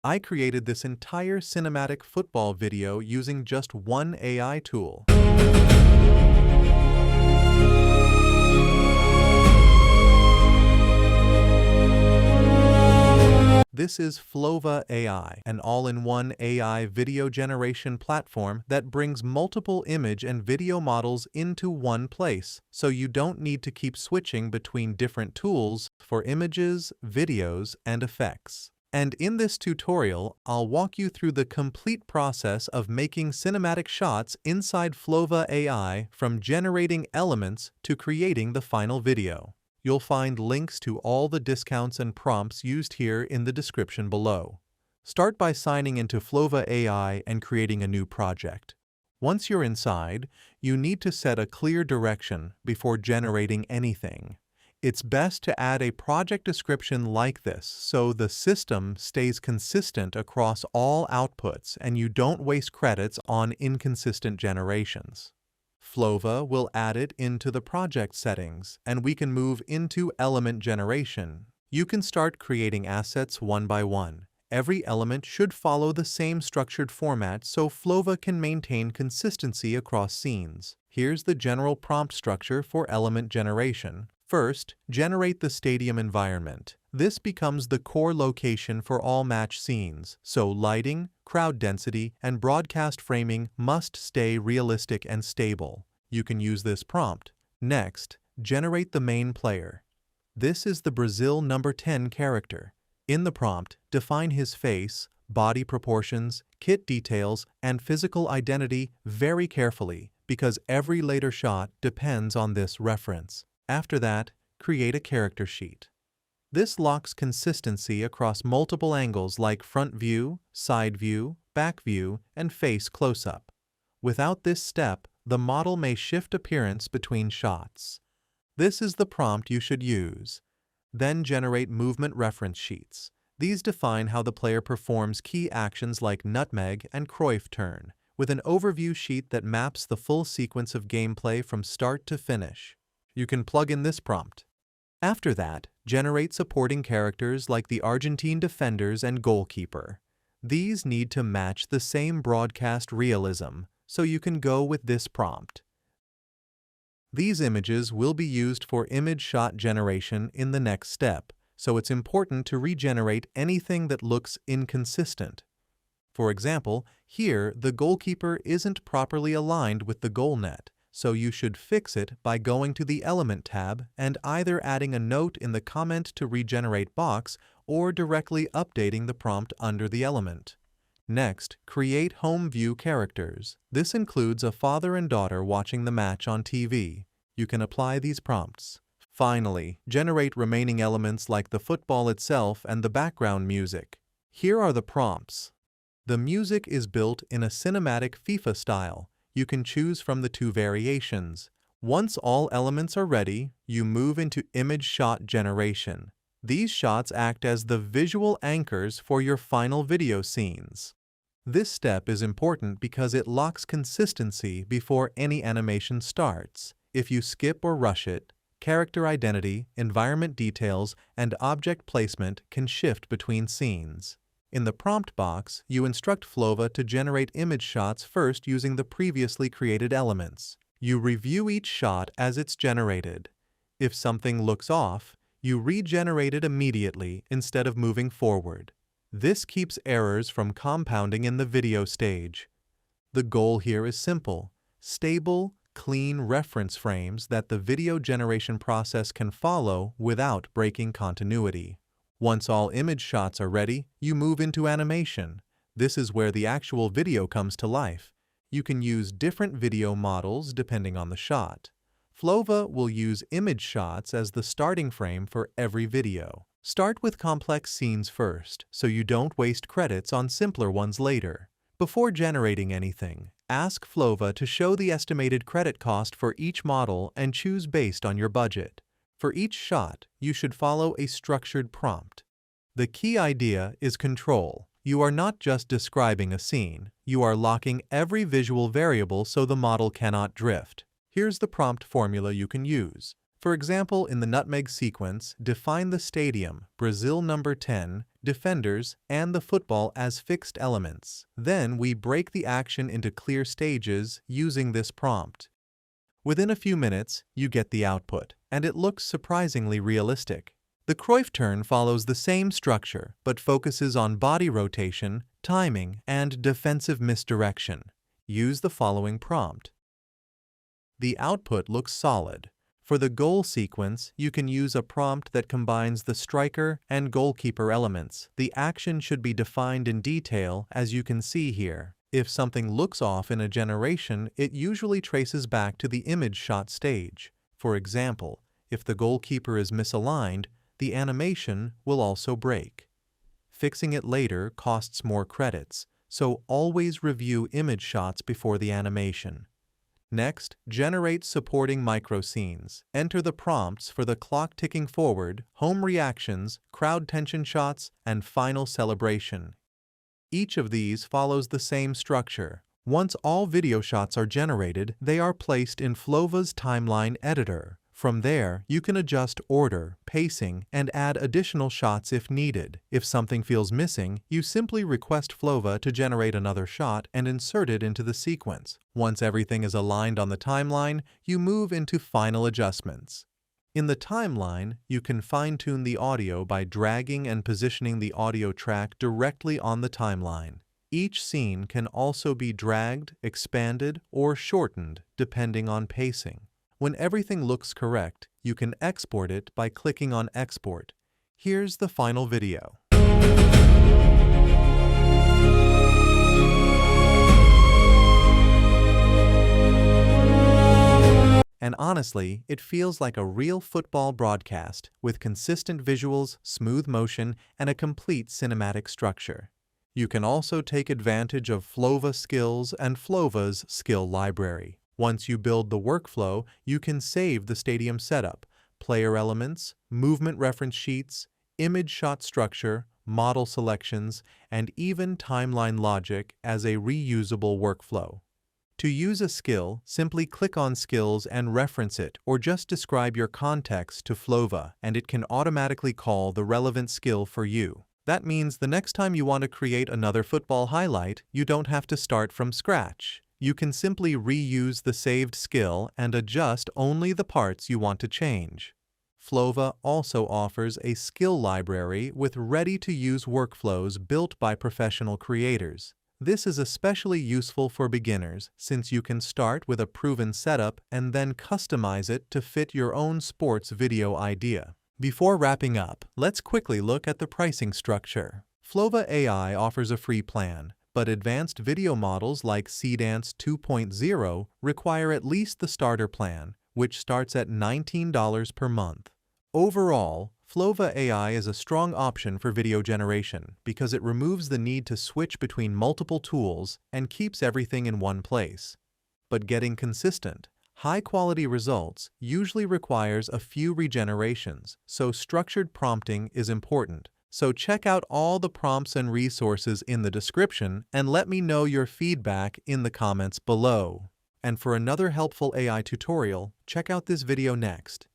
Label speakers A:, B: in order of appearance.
A: I created this entire cinematic football video using just one AI tool. This is Flova AI, an all-in-one AI video generation platform that brings multiple image and video models into one place, so you don't need to keep switching between different tools for images, videos, and effects. And in this tutorial, I'll walk you through the complete process of making cinematic shots inside Flova AI, from generating elements to creating the final video. You'll find links to all the discounts and prompts used here in the description below. Start by signing into Flova AI and creating a new project. Once you're inside, you need to set a clear direction before generating anything. It's best to add a project description like this so the system stays consistent across all outputs and you don't waste credits on inconsistent generations. Flova will add it into the project settings, and we can move into element generation. You can start creating assets one by one. Every element should follow the same structured format so Flova can maintain consistency across scenes. Here's the general prompt structure for element generation. First, generate the stadium environment. This becomes the core location for all match scenes, so lighting, crowd density, and broadcast framing must stay realistic and stable. You can use this prompt. Next, generate the main player. This is the Brazil number 10 character. In the prompt, define his face, body proportions, kit details, and physical identity very carefully, because every later shot depends on this reference. After that, create a character sheet. This locks consistency across multiple angles like front view, side view, back view, and face close-up. Without this step, the model may shift appearance between shots. This is the prompt you should use. Then generate movement reference sheets. These define how the player performs key actions like nutmeg and Cruyff turn, with an overview sheet that maps the full sequence of gameplay from start to finish. You can plug in this prompt. After that, generate supporting characters like the Argentine defenders and goalkeeper. These need to match the same broadcast realism, so you can go with this prompt. These images will be used for image shot generation in the next step, so it's important to regenerate anything that looks inconsistent. For example, here the goalkeeper isn't properly aligned with the goal net, so you should fix it by going to the Element tab and either adding a note in the Comment to Regenerate box or directly updating the prompt under the element. Next, create home view characters. This includes a father and daughter watching the match on TV. You can apply these prompts. Finally, generate remaining elements like the football itself and the background music. Here are the prompts. The music is built in a cinematic FIFA style. You can choose from the two variations. Once all elements are ready, you move into image shot generation. These shots act as the visual anchors for your final video scenes. This step is important because it locks consistency before any animation starts. If you skip or rush it, character identity, environment details, and object placement can shift between scenes. In the prompt box, you instruct Flova to generate image shots first using the previously created elements. You review each shot as it's generated. If something looks off, you regenerate it immediately instead of moving forward. This keeps errors from compounding in the video stage. The goal here is simple: stable, clean reference frames that the video generation process can follow without breaking continuity. Once all image shots are ready, you move into animation. This is where the actual video comes to life. You can use different video models depending on the shot. Flova will use image shots as the starting frame for every video. Start with complex scenes first, so you don't waste credits on simpler ones later. Before generating anything, ask Flova to show the estimated credit cost for each model and choose based on your budget. For each shot, you should follow a structured prompt. The key idea is control. You are not just describing a scene, you are locking every visual variable so the model cannot drift. Here's the prompt formula you can use. For example, in the nutmeg sequence, define the stadium, Brazil number 10, defenders, and the football as fixed elements. Then we break the action into clear stages using this prompt. Within a few minutes, you get the output, and it looks surprisingly realistic. The Cruyff turn follows the same structure, but focuses on body rotation, timing, and defensive misdirection. Use the following prompt. The output looks solid. For the goal sequence, you can use a prompt that combines the striker and goalkeeper elements. The action should be defined in detail, as you can see here. If something looks off in a generation, it usually traces back to the image shot stage. For example, if the goalkeeper is misaligned, the animation will also break. Fixing it later costs more credits, so always review image shots before the animation. Next, generate supporting microscenes. Enter the prompts for the clock ticking forward, home reactions, crowd tension shots, and final celebration. Each of these follows the same structure. Once all video shots are generated, they are placed in Flova's timeline editor. From there, you can adjust order, pacing, and add additional shots if needed. If something feels missing, you simply request Flova to generate another shot and insert it into the sequence. Once everything is aligned on the timeline, you move into final adjustments. In the timeline, you can fine-tune the audio by dragging and positioning the audio track directly on the timeline. Each scene can also be dragged, expanded, or shortened depending on pacing. When everything looks correct, you can export it by clicking on Export. Here's the final video. And honestly, it feels like a real football broadcast with consistent visuals, smooth motion, and a complete cinematic structure. You can also take advantage of Flova skills and Flova's skill library. Once you build the workflow, you can save the stadium setup, player elements, movement reference sheets, image shot structure, model selections, and even timeline logic as a reusable workflow. To use a skill, simply click on Skills and reference it, or just describe your context to Flova, and it can automatically call the relevant skill for you. That means the next time you want to create another football highlight, you don't have to start from scratch. You can simply reuse the saved skill and adjust only the parts you want to change. Flova also offers a skill library with ready-to-use workflows built by professional creators. This is especially useful for beginners since you can start with a proven setup and then customize it to fit your own sports video idea. Before wrapping up, let's quickly look at the pricing structure. Flova AI offers a free plan, but advanced video models like Cdance 2.0 require at least the starter plan, which starts at $19 per month. Overall, Flova AI is a strong option for video generation because it removes the need to switch between multiple tools and keeps everything in one place. But getting consistent, high-quality results usually requires a few regenerations, so structured prompting is important. So check out all the prompts and resources in the description and let me know your feedback in the comments below. And for another helpful AI tutorial, check out this video next.